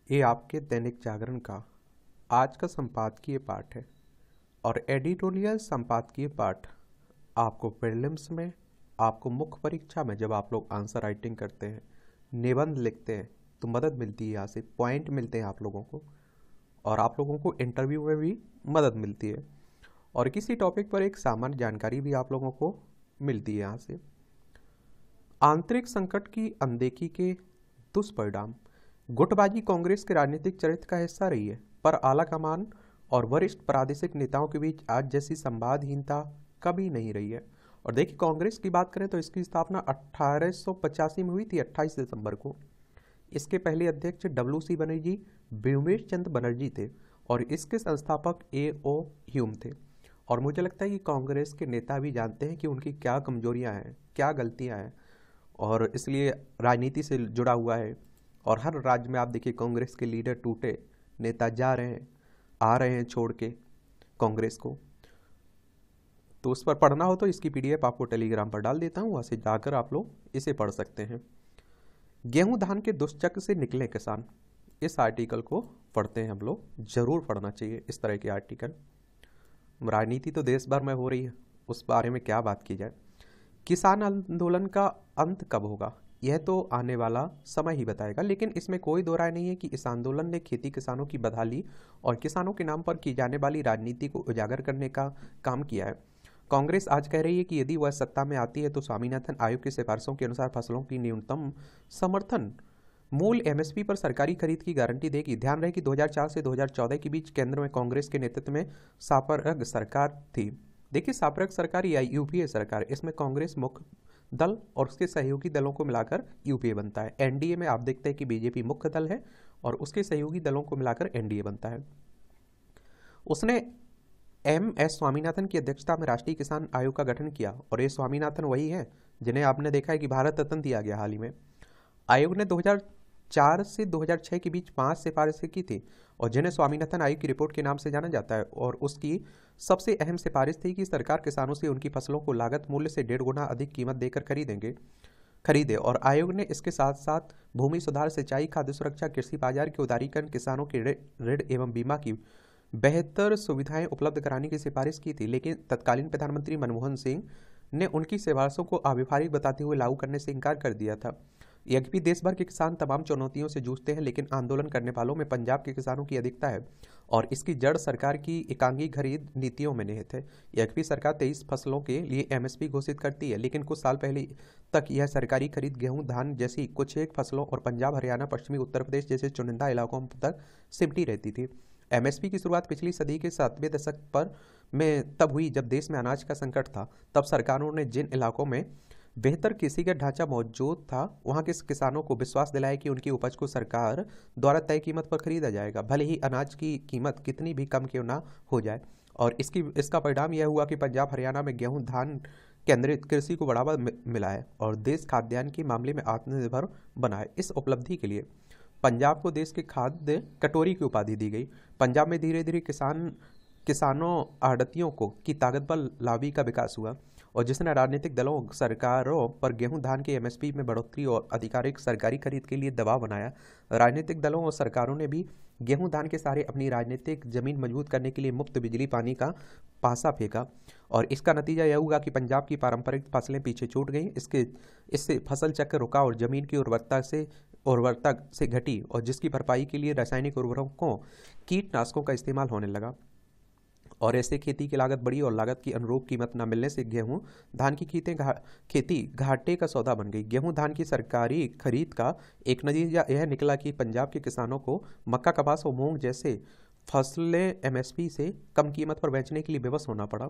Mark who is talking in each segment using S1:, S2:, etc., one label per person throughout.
S1: ये आपके दैनिक जागरण का आज का संपादकीय पाठ है और एडिटोरियल संपादकीय पाठ आपको प्रीलिम्स में, आपको मुख्य परीक्षा में जब आप लोग आंसर राइटिंग करते हैं, निबंध लिखते हैं तो मदद मिलती है। यहाँ से पॉइंट मिलते हैं आप लोगों को और आप लोगों को इंटरव्यू में भी मदद मिलती है और किसी टॉपिक पर एक सामान्य जानकारी भी आप लोगों को मिलती है। यहाँ से आंतरिक संकट की अनदेखी के दुष्परिणाम। गुटबाजी कांग्रेस के राजनीतिक चरित्र का हिस्सा रही है, पर आला कमान और वरिष्ठ प्रादेशिक नेताओं के बीच आज जैसी संवादहीनता कभी नहीं रही है। और देखिए, कांग्रेस की बात करें तो इसकी स्थापना 1885 में हुई थी, 28 दिसंबर को। इसके पहले अध्यक्ष WC बनर्जी व्योमेश चंद्र बनर्जी थे और इसके संस्थापक A.O. ह्यूम थे। और मुझे लगता है कि कांग्रेस के नेता भी जानते हैं कि उनकी क्या कमजोरियां हैं, क्या गलतियां हैं, और इसलिए राजनीति से जुड़ा हुआ है। और हर राज्य में आप देखिए कांग्रेस के लीडर टूटे, नेता जा रहे हैं, आ रहे हैं छोड़ के कांग्रेस को। तो उस पर पढ़ना हो तो इसकी PDF आपको टेलीग्राम पर डाल देता हूँ, वहाँ से जाकर आप लोग इसे पढ़ सकते हैं। गेहूं धान के दुष्चक्र से निकले किसान, इस आर्टिकल को पढ़ते हैं हम लोग, जरूर पढ़ना चाहिए इस तरह के आर्टिकल। राजनीति तो देश भर में हो रही है, उस बारे में क्या बात की जाए। किसान आंदोलन का अंत कब होगा, यह तो आने वाला समय ही बताएगा, लेकिन इसमें कोई दो राय नहीं है कि इस आंदोलन ने खेती किसानों की बदहाली और किसानों के नाम पर की जाने वाली राजनीति को उजागर करने का काम किया है। कांग्रेस आज कह रही है कि यदि वह सत्ता में आती है तो स्वामीनाथन आयोग की सिफारिशों के अनुसार फसलों की न्यूनतम समर्थन मूल्य MSP पर सरकारी खरीद की गारंटी देगी। ध्यान रहे कि 2004 से 2014 के बीच केंद्र में कांग्रेस के नेतृत्व में सापरग सरकार थी। देखिए, सापरग सरकार या UPA सरकार, इसमें कांग्रेस मुख्य दल और उसके सहयोगी दलों को मिलाकर UPA बनता है। NDA में आप देखते हैं कि BJP मुख्य दल है और उसके सहयोगी दलों को मिलाकर NDA बनता है। उसने MS स्वामीनाथन की अध्यक्षता में राष्ट्रीय किसान आयोग का गठन किया और ये स्वामीनाथन वही है जिन्हें आपने देखा है कि भारत रत्न दिया गया हाल ही में। आयोग ने 2004 से 2006 के बीच 5 सिफारिशें की थी और जिन्हें स्वामीनाथन आयोग की रिपोर्ट के नाम से जाना जाता है। और उसकी सबसे अहम सिफारिश थी कि सरकार किसानों से उनकी फसलों को लागत मूल्य से 1.5 गुना अधिक कीमत देकर खरीदे। और आयोग ने इसके साथ साथ भूमि सुधार, सिंचाई, खाद्य सुरक्षा, कृषि बाजार के उदारीकरण, किसानों के ऋण एवं बीमा की बेहतर सुविधाएं उपलब्ध कराने की सिफारिश की थी। लेकिन तत्कालीन प्रधानमंत्री मनमोहन सिंह ने उनकी सिफारिशों को अव्यावहारिक बताते हुए लागू करने से इनकार कर दिया था। यद्यपि देश भर के किसान तमाम चुनौतियों से जूझते हैं, लेकिन आंदोलन करने वालों में पंजाब के किसानों की अधिकता है और इसकी जड़ सरकार की एकांगी खरीद नीतियों में निहित है। यद्यपि सरकार 23 फसलों के लिए MSP घोषित करती है, लेकिन कुछ साल पहले तक यह सरकारी खरीद गेहूं, धान जैसी कुछ एक फसलों और पंजाब, हरियाणा, पश्चिमी उत्तर प्रदेश जैसे चुनिंदा इलाकों तक सिमटी रहती थी। MSP की शुरुआत पिछली सदी के 7वें दशक पर में तब हुई जब देश में अनाज का संकट था। तब सरकारों ने जिन इलाकों में बेहतर कृषिगत ढांचा मौजूद था, वहां के किसानों को विश्वास दिलाया कि उनकी उपज को सरकार द्वारा तय कीमत पर खरीदा जाएगा, भले ही अनाज की कीमत कितनी भी कम क्यों ना हो जाए। और इसका परिणाम यह हुआ कि पंजाब, हरियाणा में गेहूं, धान केंद्रित कृषि को बढ़ावा मिला है और देश खाद्यान्न के मामले में आत्मनिर्भर बना है। इस उपलब्धि के लिए पंजाब को देश के खाद्य कटोरी की उपाधि दी गई। पंजाब में धीरे धीरे किसानों, आड़तियों को की ताकत पर लॉबी का विकास हुआ और जिसने राजनीतिक दलों, सरकारों पर गेहूं, धान के MSP में बढ़ोतरी और आधिकारिक सरकारी खरीद के लिए दबाव बनाया। राजनीतिक दलों और सरकारों ने भी गेहूं, धान के सारे अपनी राजनीतिक जमीन मजबूत करने के लिए मुफ्त बिजली, पानी का पासा फेंका और इसका नतीजा यह हुआ कि पंजाब की पारंपरिक फसलें पीछे छूट गईं। इससे फसल चक्र रुका और जमीन की उर्वरता से घटी और जिसकी भरपाई के लिए रासायनिक उर्वरकों, कीटनाशकों का इस्तेमाल होने लगा और ऐसे खेती की लागत बढ़ी और लागत की अनुरूप कीमत न मिलने से गेहूं, धान की खेती घाटे का सौदा बन गई। गेहूं, धान की सरकारी खरीद का एक नतीजा यह निकला कि पंजाब के किसानों को मक्का, कपास और मूंग जैसे फसलें MSP से कम कीमत पर बेचने के लिए विवश होना पड़ा।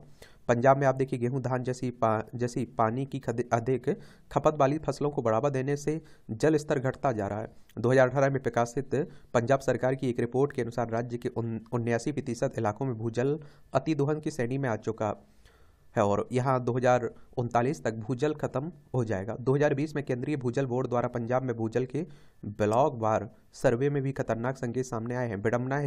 S1: पंजाब में आप देखिए गेहूं, धान जैसी पानी की अधिक खपत वाली फसलों को बढ़ावा देने से जल स्तर घटता जा रहा है। 2018 में प्रकाशित पंजाब सरकार की एक रिपोर्ट के अनुसार राज्य के 79% इलाकों में भूजल अतिदोहन की श्रेणी में आ चुका है और यहाँ 2039 तक भूजल खत्म हो जाएगा। 2020 में केंद्रीय भूजल बोर्ड द्वारा पंजाब में भूजल के ब्लॉक वार सर्वे में भी खतरनाक संकेत सामने आए हैं। विडंबना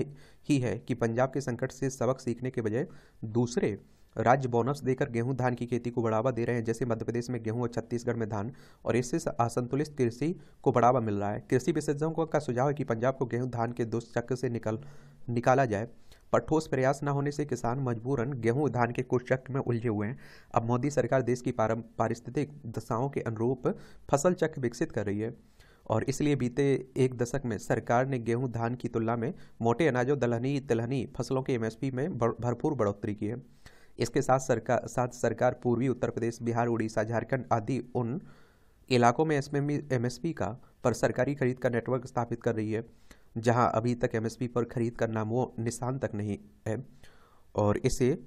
S1: ही है कि पंजाब के संकट से सबक सीखने के बजाय दूसरे राज्य बोनस देकर गेहूं धान की खेती को बढ़ावा दे रहे हैं, जैसे मध्य प्रदेश में गेहूं और छत्तीसगढ़ में धान, और इससे असंतुलित कृषि को बढ़ावा मिल रहा है। कृषि विशेषज्ञों का सुझाव है कि पंजाब को गेहूं धान के दुष्चक्र से निकाला जाए, पर ठोस प्रयास न होने से किसान मजबूरन गेहूं धान के कुचक्र में उलझे हुए हैं। अब मोदी सरकार देश की पारिस्थितिक दशाओं के अनुरूप फसल चक्र विकसित कर रही है, और इसलिए बीते एक दशक में सरकार ने गेहूं धान की तुलना में मोटे अनाजों, दलहनी तिलहनी फसलों के एमएसपी में भरपूर बढ़ोतरी की है। इसके साथ सरकार पूर्वी उत्तर प्रदेश, बिहार, उड़ीसा, झारखंड आदि उन इलाकों में एमएसपी का पर सरकारी खरीद का नेटवर्क स्थापित कर रही है जहां अभी तक एमएसपी पर खरीद का नामो निशान तक नहीं है। और इसे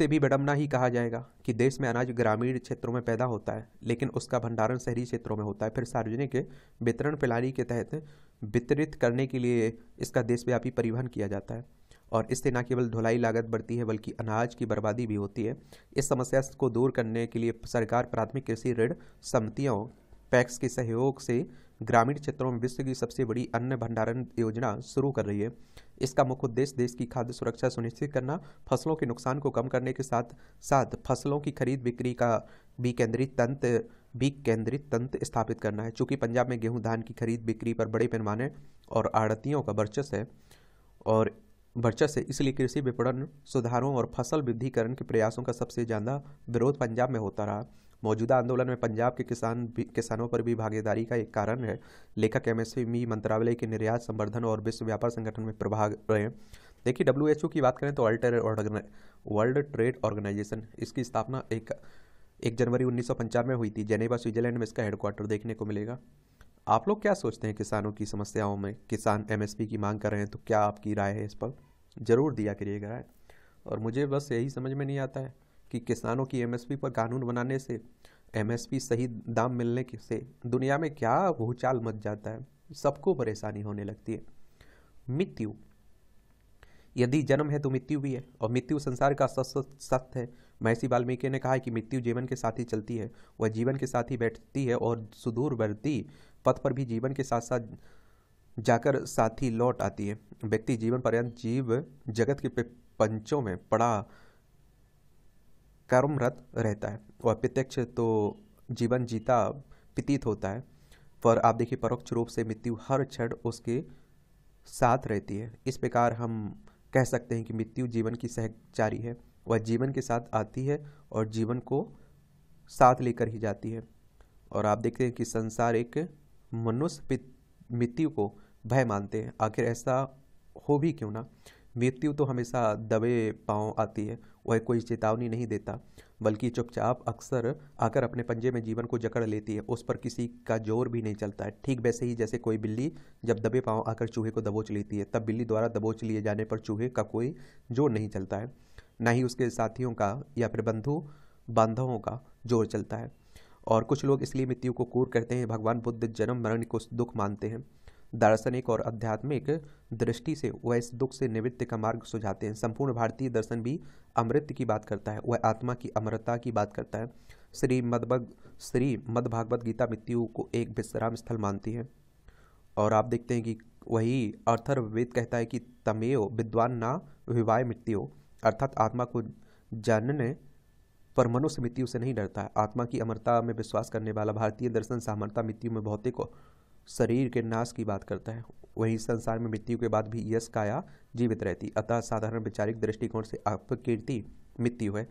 S1: भी विडंबना ही कहा जाएगा कि देश में अनाज ग्रामीण क्षेत्रों में पैदा होता है, लेकिन उसका भंडारण शहरी क्षेत्रों में होता है, फिर सार्वजनिक वितरण प्रणाली के तहत वितरित करने के लिए इसका देशव्यापी परिवहन किया जाता है, और इससे न केवल ढुलाई लागत बढ़ती है बल्कि अनाज की बर्बादी भी होती है। इस समस्या को दूर करने के लिए सरकार प्राथमिक कृषि ऋण समितियों पैक्स के सहयोग से ग्रामीण क्षेत्रों में विश्व की सबसे बड़ी अन्न भंडारण योजना शुरू कर रही है। इसका मुख्य उद्देश्य देश की खाद्य सुरक्षा सुनिश्चित करना, फसलों के नुकसान को कम करने के साथ साथ फसलों की खरीद बिक्री का भी केंद्रित तंत्र स्थापित करना है। चूंकि पंजाब में गेहूं धान की खरीद बिक्री पर बड़े पैमाने और आड़तियों का वर्चस्व है, इसलिए कृषि विपणन सुधारों और फसल वृद्धिकरण के प्रयासों का सबसे ज्यादा विरोध पंजाब में होता रहा। मौजूदा आंदोलन में पंजाब के किसानों पर भी भागीदारी का एक कारण है। लेखक एमएसपी मंत्रालय के निर्यात संवर्धन और विश्व व्यापार संगठन में प्रभाग रहे। देखिए, डब्ल्यूएचओ की बात करें तो वर्ल्ड ट्रेड ऑर्गेनाइजेशन, इसकी स्थापना 1 जनवरी 1995 में हुई थी। जेनेवा, स्विट्जरलैंड में इसका हेडक्वार्टर देखने को मिलेगा। आप लोग क्या सोचते हैं किसानों की समस्याओं में? किसान एमएसपी की मांग कर रहे हैं तो क्या आपकी राय है इस पर? जरूर दिया करिएगा राय। और मुझे बस यही समझ में नहीं आता है कि किसानों की एमएसपी पर कानून बनाने से, एमएसपी सही दाम मिलने से दुनिया में क्या भूचाल मच जाता है, सबको परेशानी होने लगती है। मृत्यु, यदि जन्म है तो मृत्यु भी है, और मृत्यु संसार का सत्य है। महर्षि वाल्मीकि ने कहा है कि मृत्यु जीवन के साथ ही चलती है, वह जीवन के साथ ही बैठती है, और सुदूरवर्ती पथ पर भी जीवन के साथ साथ जाकर साथ ही लौट आती है। व्यक्ति जीवन पर्यंत जीव जगत के पंचों में पड़ा कर्मरत रहता है, वह प्रत्यक्ष तो जीवन जीता प्रतीत होता है, पर आप देखिए परोक्ष रूप से मृत्यु हर क्षण उसके साथ रहती है। इस प्रकार हम कह सकते हैं कि मृत्यु जीवन की सहचारी है, वह जीवन के साथ आती है और जीवन को साथ लेकर ही जाती है। और आप देखते हैं कि संसार एक मनुष्य मृत्यु को भय मानते हैं। आखिर ऐसा हो भी क्यों ना? मृत्यु तो हमेशा दबे पांव आती है, वह कोई चेतावनी नहीं देता, बल्कि चुपचाप अक्सर आकर अपने पंजे में जीवन को जकड़ लेती है। उस पर किसी का जोर भी नहीं चलता है। ठीक वैसे ही जैसे कोई बिल्ली जब दबे पांव आकर चूहे को दबोच लेती है, तब बिल्ली द्वारा दबोच लिए जाने पर चूहे का कोई जोर नहीं चलता है, न ही उसके साथियों का या फिर बंधु बांधवों का जोर चलता है। और कुछ लोग इसलिए मृत्यु को क्रूर कहते हैं। भगवान बुद्ध जन्म मरण को दुख मानते हैं। दार्शनिक और आध्यात्मिक दृष्टि से वह इस दुख से निवृत्ति का मार्ग सुझाते हैं। संपूर्ण भारतीय दर्शन भी अमृत की बात करता है, वह आत्मा की अमरता की बात करता है। श्रीमद्भागवत गीता मृत्यु को एक विश्राम स्थल मानती है। और आप देखते हैं कि वही अथर्ववेद कहता है कि तमेव विद्वान ना विवाय मृत्यु, अर्थात आत्मा को जानने पर मनुष्य मृत्यु से नहीं डरता है। आत्मा की अमरता में विश्वास करने वाला भारतीय दर्शन सामर्थ्य मृत्यु में भौतिक शरीर के नाश की बात करता है। वही संसार में मृत्यु के बाद भी यश काया जीवित रहती। अतः साधारण वैचारिक दृष्टिकोण से अपकीर्ति मृत्यु है।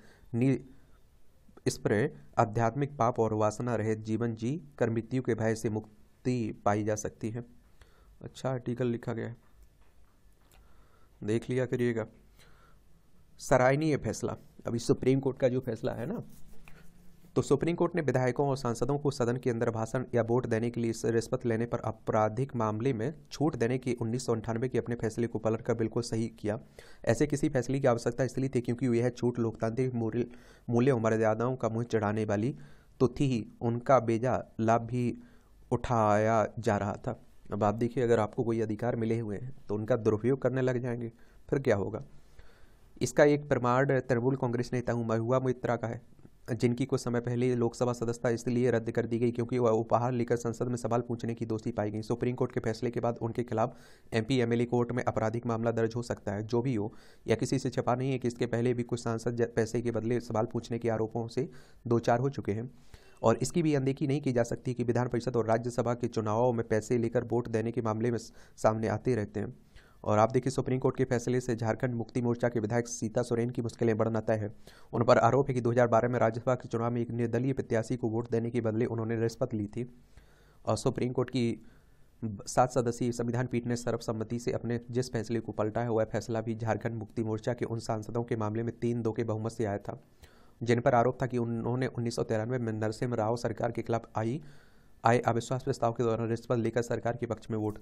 S1: इस पर आध्यात्मिक पाप और वासना रहित जीवन जी कर मृत्यु के भय से मुक्ति पाई जा सकती है। अच्छा आर्टिकल लिखा गया है, देख लिया करिएगा। सराहनीय फैसला, अभी सुप्रीम कोर्ट का जो फैसला है ना, तो सुप्रीम कोर्ट ने विधायकों और सांसदों को सदन के अंदर भाषण या वोट देने के लिए रिश्वत लेने पर आपराधिक मामले में छूट देने के 1998 के अपने फैसले को पलटकर बिल्कुल सही किया। ऐसे किसी फैसले की आवश्यकता इसलिए थी क्योंकि यह छूट लोकतांत्रिक मूल्य और मर्यादाओं का मुंह चढ़ाने वाली तो थी ही, उनका बेजा लाभ भी उठाया जा रहा था। अब आप देखिए, अगर आपको कोई अधिकार मिले हुए हैं तो उनका दुरुपयोग करने लग जाएंगे, फिर क्या होगा? इसका एक प्रमाण तृणमूल कांग्रेस नेता महुआ मोइत्रा का है। जिनकी कुछ समय पहले लोकसभा सदस्यता इसलिए रद्द कर दी गई क्योंकि वह उपहार लेकर संसद में सवाल पूछने की दोषी पाई गई। सुप्रीम कोर्ट के फैसले के बाद उनके खिलाफ एमपी एमएलए कोर्ट में आपराधिक मामला दर्ज हो सकता है। जो भी हो, यह किसी से छिपा नहीं है कि इसके पहले भी कुछ सांसद पैसे के बदले सवाल पूछने के आरोपों से दो चार हो चुके हैं, और इसकी भी अनदेखी नहीं की जा सकती कि विधान परिषद और राज्यसभा के चुनावों में पैसे लेकर वोट देने के मामले में सामने आते रहते हैं। और आप देखिए, सुप्रीम कोर्ट के फैसले से झारखंड मुक्ति मोर्चा के विधायक सीता सोरेन की मुश्किलें बढ़ना तय है। उन पर आरोप है कि 2012 में राज्यसभा के चुनाव में एक निर्दलीय प्रत्याशी को वोट देने के बदले उन्होंने रिश्वत ली थी। और सुप्रीम कोर्ट की 7 सदस्यीय संविधान पीठ ने सर्वसम्मति से अपने जिस फैसले को पलटा है, वह फैसला भी झारखंड मुक्ति मोर्चा के उन सांसदों के मामले में 3-2 के बहुमत से आया था, जिन पर आरोप था कि उन्होंने 1993 में नरसिम्हा राव सरकार के खिलाफ आए अविश्वास प्रस्ताव के दौरान रिश्वत लेकर सरकार के पक्ष में वोट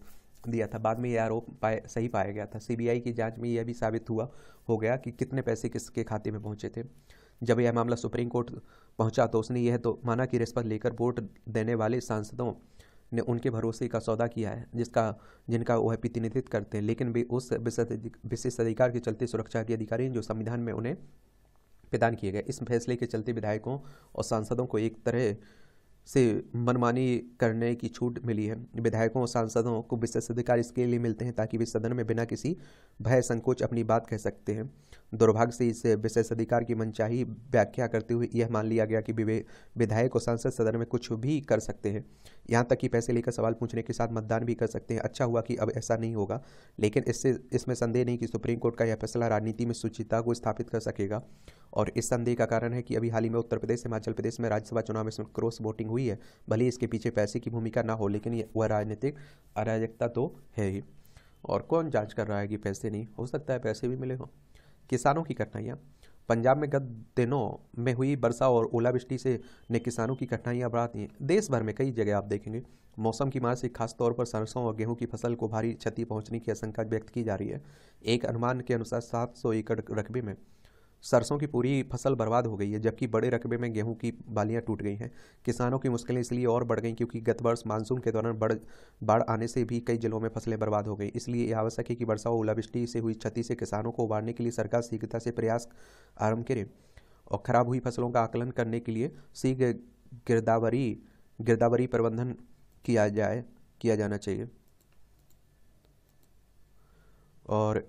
S1: दिया था। बाद में यह आरोप सही पाया गया था। सीबीआई की जांच में यह भी साबित हो गया कि कितने पैसे किसके खाते में पहुंचे थे। जब यह मामला सुप्रीम कोर्ट पहुंचा तो उसने यह तो माना कि रिश्वत लेकर वोट देने वाले सांसदों ने उनके भरोसे का सौदा किया है जिनका वह प्रतिनिधित्व करते हैं, लेकिन वे उस विशेष अधिकार के चलते सुरक्षा के अधिकारी जो संविधान में उन्हें प्रदान किए गए। इस फैसले के चलते विधायकों और सांसदों को एक तरह से मनमानी करने की छूट मिली है। विधायकों और सांसदों को विशेषाधिकार इसके लिए मिलते हैं ताकि वे सदन में बिना किसी भय संकोच अपनी बात कह सकते हैं। दुर्भाग्य से इस विशेषाधिकार की मनचाही व्याख्या करते हुए यह मान लिया गया कि विधायक और सांसद सदन में कुछ भी कर सकते हैं, यहाँ तक कि पैसे लेकर सवाल पूछने के साथ मतदान भी कर सकते हैं। अच्छा हुआ कि अब ऐसा नहीं होगा, लेकिन इसमें संदेह नहीं कि सुप्रीम कोर्ट का यह फैसला राजनीति में शुचिता को स्थापित कर सकेगा। और इस संदेह का कारण है कि अभी हाल ही में उत्तर प्रदेश, हिमाचल प्रदेश में राज्यसभा चुनाव में क्रॉस वोटिंग हुई है। भले इसके पीछे पैसे की भूमिका ना हो, लेकिन वह राजनीतिक अराजकता तो है ही। और कौन जांच कर रहा है कि पैसे नहीं, हो सकता है पैसे भी मिले हों। किसानों की कठिनाइयाँ। पंजाब में गत दिनों में हुई वर्षा और ओलावृष्टि ने किसानों की कठिनाइयां बढ़ा दी हैं। देश भर में कई जगह आप देखेंगे मौसम की मार से खासतौर पर सरसों और गेहूं की फसल को भारी क्षति पहुंचने की आशंका व्यक्त की जा रही है। एक अनुमान के अनुसार 700 एकड़ रकबे में सरसों की पूरी फसल बर्बाद हो गई है, जबकि बड़े रकबे में गेहूं की बालियां टूट गई हैं। किसानों की मुश्किलें इसलिए और बढ़ गई क्योंकि गत वर्ष मानसून के दौरान बाढ़ आने से भी कई जिलों में फसलें बर्बाद हो गई। इसलिए यह आवश्यक है कि वर्षा और ओलावृष्टि से हुई क्षति से किसानों को उबारने के लिए सरकार शीघ्रता से प्रयास आरंभ करे और खराब हुई फसलों का आकलन करने के लिए शीघ्र गिरदावरी प्रबंधन किया जाना चाहिए। और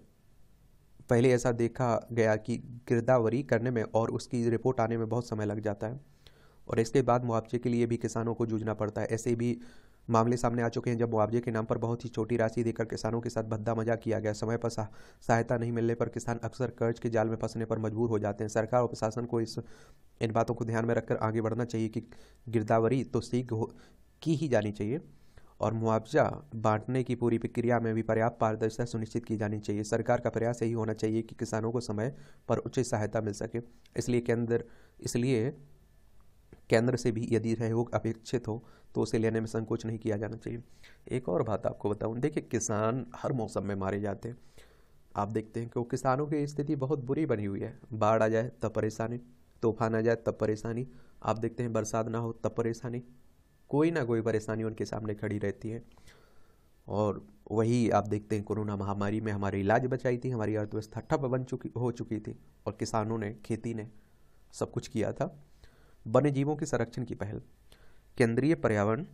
S1: पहले ऐसा देखा गया कि गिरदावरी करने में और उसकी रिपोर्ट आने में बहुत समय लग जाता है, और इसके बाद मुआवजे के लिए भी किसानों को जूझना पड़ता है। ऐसे भी मामले सामने आ चुके हैं जब मुआवजे के नाम पर बहुत ही छोटी राशि देकर किसानों के साथ भद्दा मजाक किया गया। समय पर सहायता नहीं मिलने पर किसान अक्सर कर्ज के जाल में फंसने पर मजबूर हो जाते हैं। सरकार और प्रशासन को इन बातों को ध्यान में रखकर आगे बढ़ना चाहिए कि गिरदावरी तो शीघ्र की ही जानी चाहिए और मुआवजा बांटने की पूरी प्रक्रिया में भी पर्याप्त पारदर्शिता सुनिश्चित की जानी चाहिए। सरकार का प्रयास यही होना चाहिए कि किसानों को समय पर उचित सहायता मिल सके। इसलिए केंद्र से भी यदि सहयोग अपेक्षित हो तो उसे लेने में संकोच नहीं किया जाना चाहिए। एक और बात आपको बताऊं, देखिए किसान हर मौसम में मारे जाते हैं। आप देखते हैं कि किसानों की स्थिति बहुत बुरी बनी हुई है। बाढ़ आ जाए तब परेशानी, तूफान आ जाए तब परेशानी, आप देखते हैं बरसात ना हो तब परेशानी, कोई ना कोई परेशानी उनके सामने खड़ी रहती है। और वही आप देखते हैं कोरोना महामारी में हमारे इलाज बचाई थी, हमारी अर्थव्यवस्था ठप हो चुकी थी और किसानों ने, खेती ने सब कुछ किया था। वन्य जीवों के संरक्षण की पहल। केंद्रीय पर्यावरण,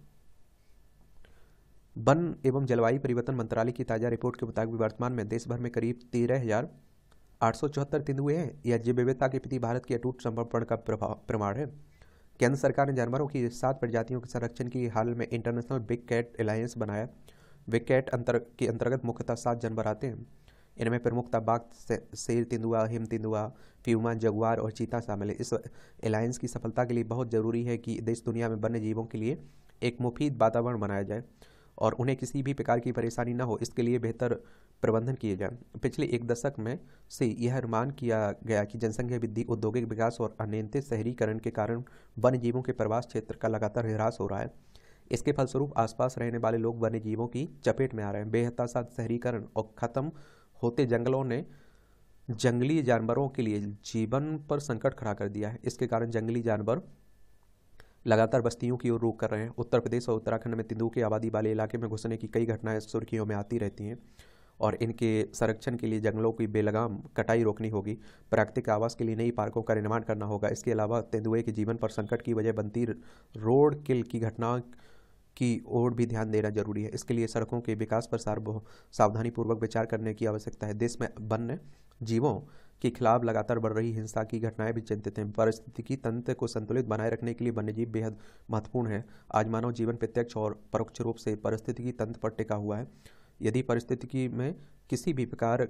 S1: वन एवं जलवायु परिवर्तन मंत्रालय की ताजा रिपोर्ट के मुताबिक वर्तमान में देश भर में करीब 13,874 तेंदुए हैं। यह जैव विविधता के प्रति भारत के अटूट समर्पण का प्रमाण है। केंद्र सरकार ने जानवरों की 7 प्रजातियों के संरक्षण की हाल में इंटरनेशनल बिग कैट अलायंस बनाया। बिग कैट के अंतर्गत मुख्यतः 7 जानवर आते हैं। इनमें प्रमुखतः बाघ, शेर, तेंदुआ, हिम तेंदुआ, प्यूमा, जगुआर और चीता शामिल है। इस अलायंस की सफलता के लिए बहुत जरूरी है कि देश दुनिया में वन्य जीवों के लिए एक मुफीद वातावरण बनाया जाए और उन्हें किसी भी प्रकार की परेशानी न हो, इसके लिए बेहतर प्रबंधन किए जाए। पिछले 1 दशक में से यह अनुमान किया गया कि जनसंख्या वृद्धि, औद्योगिक विकास और अनियंत्रित शहरीकरण के कारण वन्य जीवों के प्रवास क्षेत्र का लगातार ह्रास हो रहा है। इसके फलस्वरूप आसपास रहने वाले लोग वन्य जीवों की चपेट में आ रहे हैं। बेहताशात शहरीकरण और खत्म होते जंगलों ने जंगली जानवरों के लिए जीवन पर संकट खड़ा कर दिया है। इसके कारण जंगली जानवर लगातार बस्तियों की ओर रुख कर रहे हैं। उत्तर प्रदेश और उत्तराखंड में तेंदुओं की आबादी वाले इलाके में घुसने की कई घटनाएं सुर्खियों में आती रहती हैं और इनके संरक्षण के लिए जंगलों की बेलगाम कटाई रोकनी होगी। प्राकृतिक आवास के लिए नई पार्कों का निर्माण करना होगा। इसके अलावा तेंदुए के जीवन पर संकट की वजह बनती रोड किल की घटना की ओर भी ध्यान देना जरूरी है। इसके लिए सड़कों के विकास पर सावधानी पूर्वक विचार करने की आवश्यकता है। देश में वन्य जीवों के खिलाफ लगातार बढ़ रही हिंसा की घटनाएं भी चिंतित हैं। पारिस्थितिकी तंत्र को संतुलित बनाए रखने के लिए वन्यजीव बेहद महत्वपूर्ण है। आज मानव जीवन प्रत्यक्ष और परोक्ष रूप से पारिस्थितिकी तंत्र पर टिका हुआ है। यदि पारिस्थितिकी में किसी भी प्रकार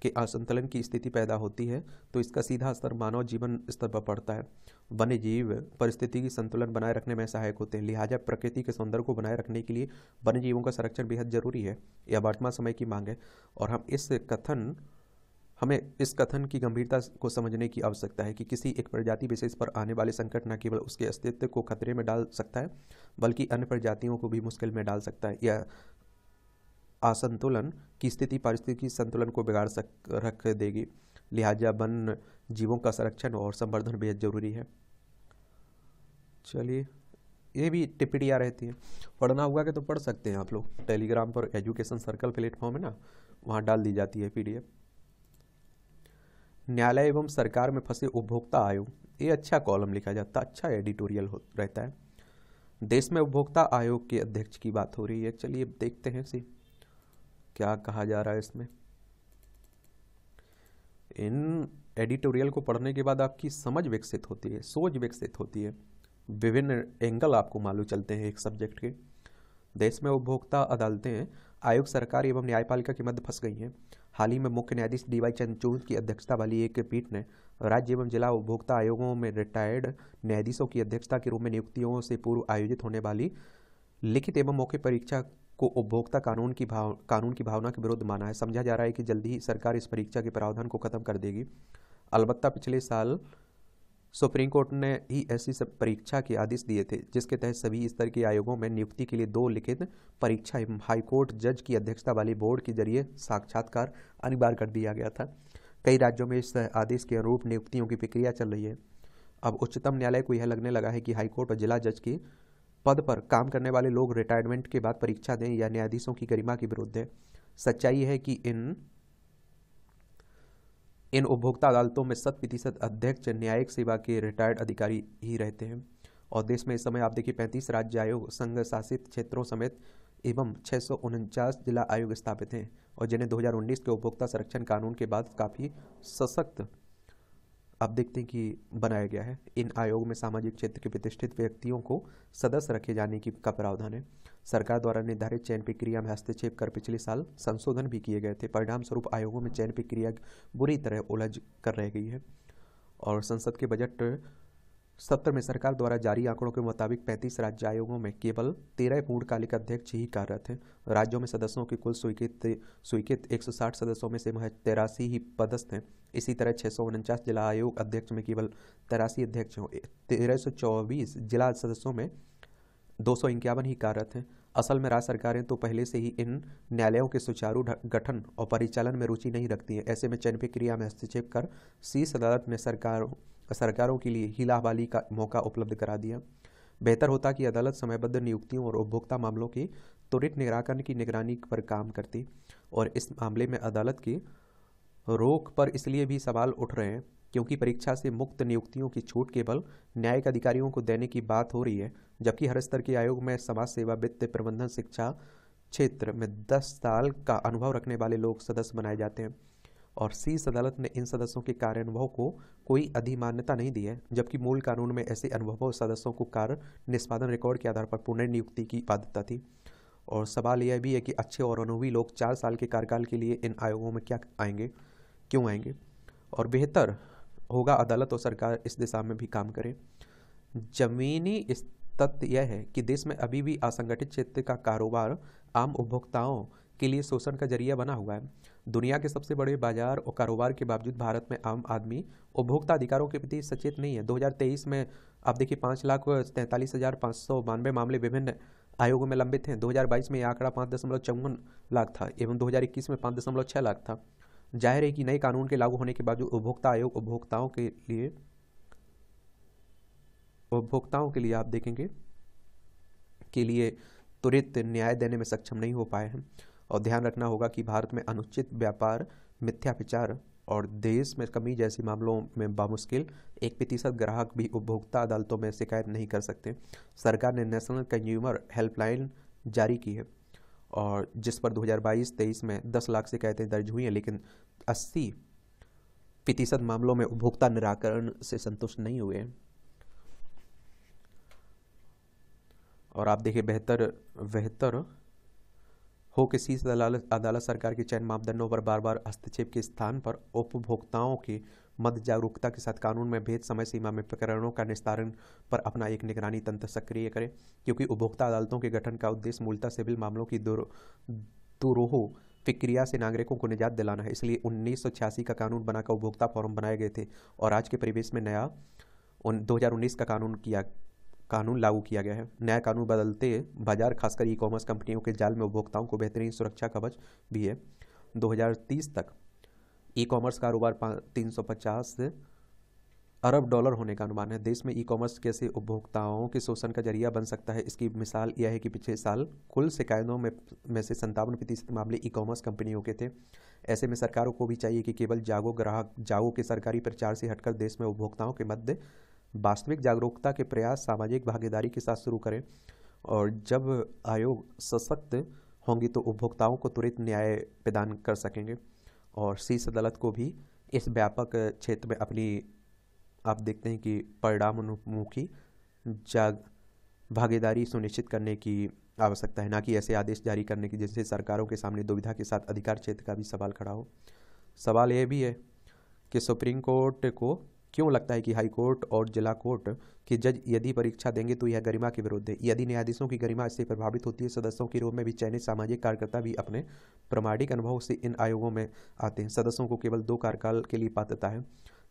S1: के असंतुलन की स्थिति पैदा होती है तो इसका सीधा असर मानव जीवन स्तर पर पड़ता है। वन्य जीव परिस्थितिकी संतुलन बनाए रखने में सहायक होते हैं। लिहाजा प्रकृति के सौंदर्य को बनाए रखने के लिए वन्य जीवों का संरक्षण बेहद जरूरी है। यह वर्तमान समय की मांग है और हमें इस कथन की गंभीरता को समझने की आवश्यकता है कि किसी एक प्रजाति विशेष पर आने वाले संकट न केवल उसके अस्तित्व को खतरे में डाल सकता है बल्कि अन्य प्रजातियों को भी मुश्किल में डाल सकता है। यह असंतुलन की स्थिति पारिस्थितिकी संतुलन को रख देगी। लिहाजा वन जीवों का संरक्षण और संवर्धन बेहद जरूरी है। चलिए, ये भी टिप्पणियाँ रहती हैं, पढ़ना हुआ कि तो पढ़ सकते हैं आप लोग। टेलीग्राम पर एजुकेशन सर्कल प्लेटफॉर्म है ना, वहाँ डाल दी जाती है PDF। न्यायालय एवं सरकार में फंसे उपभोक्ता आयोग, ये अच्छा कॉलम लिखा जाता, अच्छा एडिटोरियल रहता है। देश में उपभोक्ता आयोग के अध्यक्ष की बात हो रही है। चलिए देखते हैं क्या कहा जा रहा है इसमें। इन एडिटोरियल को पढ़ने के बाद आपकी समझ विकसित होती है, सोच विकसित होती है, विभिन्न एंगल आपको मालूम चलते हैं एक सब्जेक्ट के। देश में उपभोक्ता अदालतें आयोग सरकार एवं न्यायपालिका के मध्य फंस गई हैं। हाल ही में मुख्य न्यायाधीश DY चंद्रचूड़ की अध्यक्षता वाली एक पीठ ने राज्य एवं जिला उपभोक्ता आयोगों में रिटायर्ड न्यायाधीशों की अध्यक्षता के रूप में नियुक्तियों से पूर्व आयोजित होने वाली लिखित एवं मौखिक परीक्षा को उपभोक्ता कानून की भावना के विरुद्ध माना है। समझा जा रहा है कि जल्दी ही सरकार इस परीक्षा के प्रावधान को खत्म कर देगी। अलबत्ता पिछले साल सुप्रीम कोर्ट ने ही ऐसी परीक्षा के आदेश दिए थे जिसके तहत सभी स्तर के आयोगों में नियुक्ति के लिए 2 लिखित परीक्षा एवं हाईकोर्ट जज की अध्यक्षता वाली बोर्ड के जरिए साक्षात्कार अनिवार्य कर दिया गया था। कई राज्यों में इस आदेश के अनुरूप नियुक्तियों की प्रक्रिया चल रही है। अब उच्चतम न्यायालय को यह लगने लगा है कि हाईकोर्ट और जिला जज के पद पर काम करने वाले लोग रिटायरमेंट के बाद परीक्षा दें या न्यायाधीशों की गरिमा के विरुद्ध है। सच्चाई है कि इन उपभोक्ता अदालतों में 100% अध्यक्ष न्यायिक सेवा के रिटायर्ड अधिकारी ही रहते हैं। और देश में इस समय आप देखिए 35 राज्य आयोग, संघ शासित क्षेत्रों समेत एवं 649 जिला आयोग स्थापित हैं और जिन्हें 2019 के उपभोक्ता संरक्षण कानून के बाद काफ़ी सशक्त आप देखते हैं कि बनाया गया है। इन आयोग में सामाजिक क्षेत्र के प्रतिष्ठित व्यक्तियों को सदस्य रखे जाने का प्रावधान है। सरकार द्वारा निर्धारित चयन प्रक्रिया में हस्तक्षेप कर पिछले साल संशोधन भी किए गए थे। परिणाम स्वरूप आयोगों में चयन प्रक्रिया बुरी तरह उलझ कर रह गई है। और संसद के बजट सत्र में सरकार द्वारा जारी आंकड़ों के मुताबिक 35 राज्य आयोगों में केवल 13 पूर्णकालिक अध्यक्ष ही कार्यरत हैं। राज्यों में सदस्यों के कुल स्वीकृत 160 सदस्यों में से महज 83 ही पदस्थ हैं। इसी तरह 649 जिला आयोग अध्यक्ष में केवल 83 अध्यक्ष हैं। 1324 जिला सदस्यों में 251 ही कार्यरत हैं। असल में राज्य सरकारें तो पहले से ही इन न्यायालयों के सुचारू गठन और परिचालन में रुचि नहीं रखती हैं। ऐसे में चयन प्रक्रिया में हस्तक्षेप कर शीर्ष अदालत ने सरकारों के लिए हीलाबाली का मौका उपलब्ध करा दिया। बेहतर होता कि अदालत समयबद्ध नियुक्तियों और उपभोक्ता मामलों के त्वरित निराकरण की निगरानी पर काम करती। और इस मामले में अदालत की रोक पर इसलिए भी सवाल उठ रहे हैं क्योंकि परीक्षा से मुक्त नियुक्तियों की छूट केवल न्यायिक अधिकारियों को देने की बात हो रही है, जबकि हर स्तर के आयोग में समाज सेवा, वित्त, प्रबंधन, शिक्षा क्षेत्र में 10 साल का अनुभव रखने वाले लोग सदस्य बनाए जाते हैं। और शीर्ष अदालत ने इन सदस्यों के कार्यानुभव को कोई अधिमान्यता नहीं दी है, जबकि मूल कानून में ऐसे अनुभवी सदस्यों को कार्य निष्पादन रिकॉर्ड के आधार पर पुनर्नियुक्ति की बाध्यता थी। और सवाल यह भी है कि अच्छे और अनुभवी लोग 4 साल के कार्यकाल के लिए इन आयोगों में क्यों आएंगे। और बेहतर होगा अदालत और सरकार इस दिशा में भी काम करे। जमीनी तथ्य यह है कि देश में अभी भी असंगठित क्षेत्र का कारोबार आम उपभोक्ताओं के लिए शोषण का जरिया बना हुआ है। दुनिया के सबसे बड़े बाजार और कारोबार के बावजूद भारत में आम आदमी उपभोक्ता अधिकारों के प्रति सचेत नहीं है। 2023 में आप देखिए 5,43,592 मामले विभिन्न आयोगों में लंबित हैं। 2022 में यह आंकड़ा 5.54 लाख था एवं 2021 में 5.6 लाख था। जाहिर है कि नए कानून के लागू होने के बावजूद उपभोक्ता आयोग उपभोक्ताओं के लिए आप देखेंगे के लिए त्वरित न्याय देने में सक्षम नहीं हो पाए हैं। और ध्यान रखना होगा कि भारत में अनुचित व्यापार, मिथ्या विचार और देश में कमी जैसे मामलों में बामुश्किल 1% ग्राहक भी उपभोक्ता अदालतों में शिकायत नहीं कर सकते। सरकार ने नेशनल कंज्यूमर हेल्पलाइन जारी की है और जिस पर 2022-23 में 10 लाख शिकायतें दर्ज हुई हैं, लेकिन 80% मामलों में उपभोक्ता निराकरण से संतुष्ट नहीं हुए हैं। और आप देखिए, बेहतर हो कि शीर्ष अदालत सरकार के चयन मापदंडों पर बार बार हस्तक्षेप के स्थान पर उपभोक्ताओं के मध्य जागरूकता के साथ कानून में भेद समय सीमा में प्रकरणों का निस्तारण पर अपना एक निगरानी तंत्र सक्रिय करे, क्योंकि उपभोक्ता अदालतों के गठन का उद्देश्य मूलतः सिविल मामलों की दुरूह प्रक्रिया से नागरिकों को निजात दिलाना है। इसलिए 1986 का कानून बनाकर उपभोक्ता फोरम बनाए गए थे और आज के परिवेश में नया 2019 का कानून लागू किया गया है। नया कानून बदलते बाजार, खासकर ई कॉमर्स कंपनियों के जाल में उपभोक्ताओं को बेहतरीन सुरक्षा कवच भी है। 2030 तक ई कॉमर्स कारोबार 350 अरब डॉलर होने का अनुमान है। देश में ई कॉमर्स कैसे उपभोक्ताओं के शोषण का जरिया बन सकता है, इसकी मिसाल यह है कि पिछले साल कुल शिकायतों में से 57% मामले ई कॉमर्स कंपनियों के थे। ऐसे में सरकारों को भी चाहिए कि केवल जागो के सरकारी प्रचार से हटकर देश में उपभोक्ताओं के मध्य वास्तविक जागरूकता के प्रयास सामाजिक भागीदारी के साथ शुरू करें। और जब आयोग सशक्त होंगी तो उपभोक्ताओं को त्वरित न्याय प्रदान कर सकेंगे और शीर्ष अदालत को भी इस व्यापक क्षेत्र में अपनी, आप देखते हैं कि परिणामोन्मुखी भागीदारी सुनिश्चित करने की आवश्यकता है, ना कि ऐसे आदेश जारी करने की जिनसे सरकारों के सामने दुविधा के साथ अधिकार क्षेत्र का भी सवाल खड़ा हो। सवाल यह भी है कि सुप्रीम कोर्ट को क्यों लगता है कि हाई कोर्ट और जिला कोर्ट के जज यदि परीक्षा देंगे तो यह गरिमा के विरुद्ध है। यदि न्यायाधीशों की गरिमा इससे प्रभावित होती है, सदस्यों के रूप में भी चयनित सामाजिक कार्यकर्ता भी अपने प्रामाणिक अनुभव से इन आयोगों में आते हैं। सदस्यों को केवल 2 कार्यकाल के लिए पात्रता है,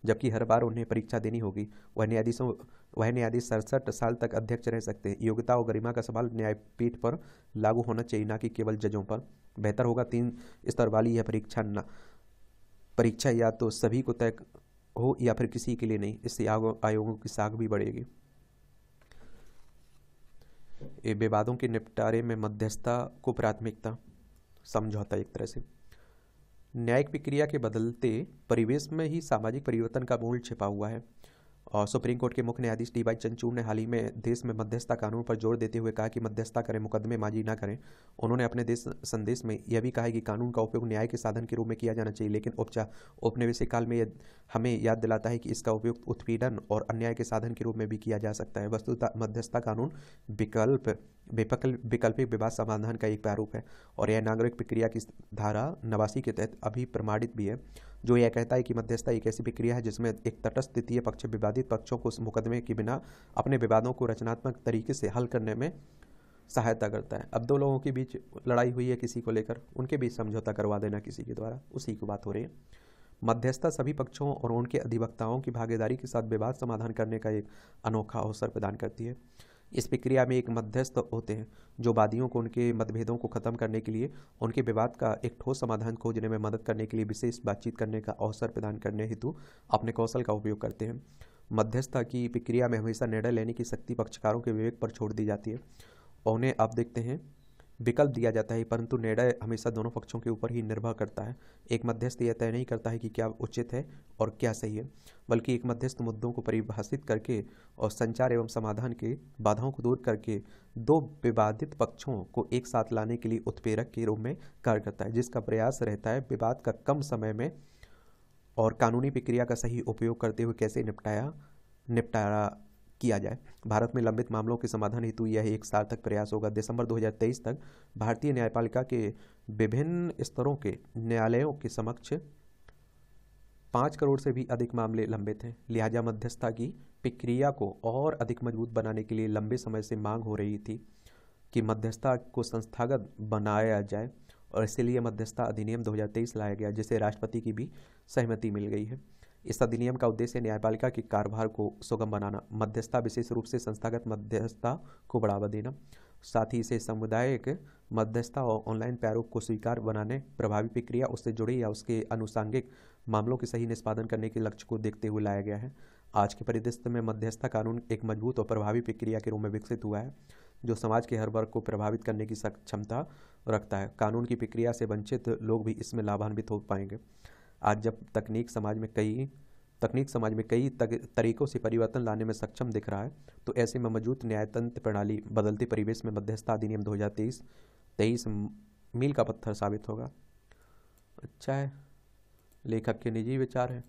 S1: जबकि हर बार उन्हें परीक्षा देनी होगी। वह न्यायाधीश 67 साल तक अध्यक्ष रह सकते हैं। योग्यता और गरिमा का सवाल न्यायपीठ पर लागू होना चाहिए, ना कि केवल जजों पर। बेहतर होगा 3 स्तर वाली यह परीक्षा या तो सभी को तय हो या फिर किसी के लिए नहीं। इससे आयोगों की साख भी बढ़ेगी। विवादों के निपटारे में मध्यस्थता को प्राथमिकता, समझौता एक तरह से। न्यायिक प्रक्रिया के बदलते परिवेश में ही सामाजिक परिवर्तन का मूल छिपा हुआ है और सुप्रीम कोर्ट के मुख्य न्यायाधीश डी वाई चंद्रचूड़ ने हाल ही में देश में मध्यस्थता कानून पर जोर देते हुए कहा कि मध्यस्थता करें, मुकदमेबाजी ना करें। उन्होंने अपने संदेश में यह भी कहा है कि कानून का उपयोग न्याय के साधन के रूप में किया जाना चाहिए, लेकिन औपनिवेशिक काल में हमें याद दिलाता है कि इसका उपयोग उत्पीड़न और अन्याय के साधन के रूप में भी किया जा सकता है। वस्तुतः मध्यस्थता कानून वैकल्पिक विवाद समाधान का एक प्रारूप है और यह नागरिक प्रक्रिया की धारा 89 के तहत अभी प्रमाणित भी है, जो यह कहता है कि मध्यस्थता एक ऐसी प्रक्रिया है जिसमें एक तटस्थ तृतीय पक्ष विवादित पक्षों को मुकदमे के बिना अपने विवादों को रचनात्मक तरीके से हल करने में सहायता करता है। अब 2 लोगों के बीच लड़ाई हुई है किसी को लेकर, उनके बीच समझौता करवा देना किसी के द्वारा, उसी की बात हो रही है। मध्यस्थता सभी पक्षों और उनके अधिवक्ताओं की भागीदारी के साथ विवाद समाधान करने का एक अनोखा अवसर प्रदान करती है। इस प्रक्रिया में एक मध्यस्थ होते हैं जो वादियों को उनके मतभेदों को खत्म करने के लिए, उनके विवाद का एक ठोस समाधान खोजने में मदद करने के लिए विशेष बातचीत करने का अवसर प्रदान करने हेतु अपने कौशल का उपयोग करते हैं। मध्यस्थता की प्रक्रिया में हमेशा निर्णय लेने की शक्ति पक्षकारों के विवेक पर छोड़ दी जाती है और उन्हें, आप देखते हैं, विकल्प दिया जाता है, परंतु निर्णय हमेशा दोनों पक्षों के ऊपर ही निर्भर करता है। एक मध्यस्थ यह तय नहीं करता है कि क्या उचित है और क्या सही है, बल्कि एक मध्यस्थ मुद्दों को परिभाषित करके और संचार एवं समाधान के बाधाओं को दूर करके 2 विवादित पक्षों को एक साथ लाने के लिए उत्प्रेरक के रूप में कार्य करता है, जिसका प्रयास रहता है विवाद का कम समय में और कानूनी प्रक्रिया का सही उपयोग करते हुए कैसे निपटारा किया जाए। भारत में लंबित मामलों के समाधान हेतु यह एक सार्थक प्रयास होगा। दिसंबर 2023 तक भारतीय न्यायपालिका के विभिन्न स्तरों के न्यायालयों के समक्ष 5 करोड़ से भी अधिक मामले लंबित हैं। लिहाजा मध्यस्थता की प्रक्रिया को और अधिक मजबूत बनाने के लिए लंबे समय से मांग हो रही थी कि मध्यस्थता को संस्थागत बनाया जाए और इसीलिए मध्यस्थता अधिनियम 2023 लाया गया, जिसे राष्ट्रपति की भी सहमति मिल गई है। इस अधिनियम का उद्देश्य न्यायपालिका के कार्यभार को सुगम बनाना, मध्यस्थता विशेष रूप से संस्थागत मध्यस्थता को बढ़ावा देना, साथ ही इसे सामुदायिक मध्यस्थता और ऑनलाइन प्रारूप को स्वीकार बनाने, प्रभावी प्रक्रिया, उससे जुड़े या उसके आनुषंगिक मामलों के सही निष्पादन करने के लक्ष्य को देखते हुए लाया गया है। आज के परिदृश्य में मध्यस्थता कानून एक मजबूत और प्रभावी प्रक्रिया के रूप में विकसित हुआ है जो समाज के हर वर्ग को प्रभावित करने की क्षमता रखता है। कानून की प्रक्रिया से वंचित लोग भी इसमें लाभान्वित हो पाएंगे। आज जब तकनीक समाज में कई तरीकों से परिवर्तन लाने में सक्षम दिख रहा है, तो ऐसे में मौजूद न्यायतंत्र प्रणाली बदलते परिवेश में मध्यस्थता अधिनियम 2023 मील का पत्थर साबित होगा। अच्छा है, लेखक के निजी विचार है।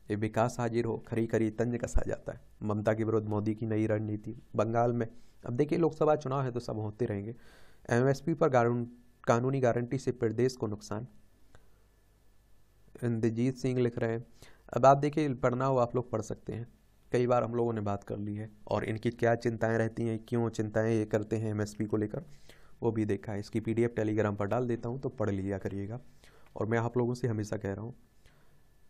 S1: ये विकास हाजिर हो, खरी खरी तंज कसा जाता है। ममता के विरुद्ध मोदी की नई रणनीति बंगाल में। अब देखिए, लोकसभा चुनाव है तो सब होते रहेंगे। एमएसपी पर कानूनी गारंटी से प्रदेश को नुकसान। इंद्रजीत सिंह लिख रहे हैं। अब आप देखिए, पढ़ना हो आप लोग पढ़ सकते हैं, कई बार हम लोगों ने बात कर ली है, और इनकी क्या चिंताएं रहती हैं, क्यों चिंताएं ये करते हैं एमएसपी को लेकर, वो भी देखा है। इसकी पीडीएफ टेलीग्राम पर डाल देता हूँ, तो पढ़ लिया करिएगा। और मैं आप लोगों से हमेशा कह रहा हूँ,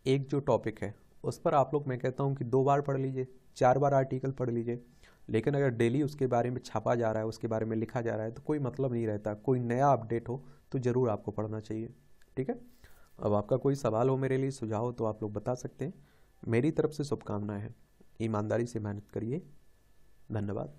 S1: एक जो टॉपिक है उस पर आप लोग, मैं कहता हूँ कि 2 बार पढ़ लीजिए, 4 बार आर्टिकल पढ़ लीजिए, लेकिन अगर डेली उसके बारे में छापा जा रहा है, उसके बारे में लिखा जा रहा है, तो कोई मतलब नहीं रहता। कोई नया अपडेट हो तो ज़रूर आपको पढ़ना चाहिए, ठीक है। अब आपका कोई सवाल हो मेरे लिए, सुझाव हो, तो आप लोग बता सकते हैं। मेरी तरफ से शुभकामनाएं हैं। ईमानदारी से मेहनत करिए। धन्यवाद।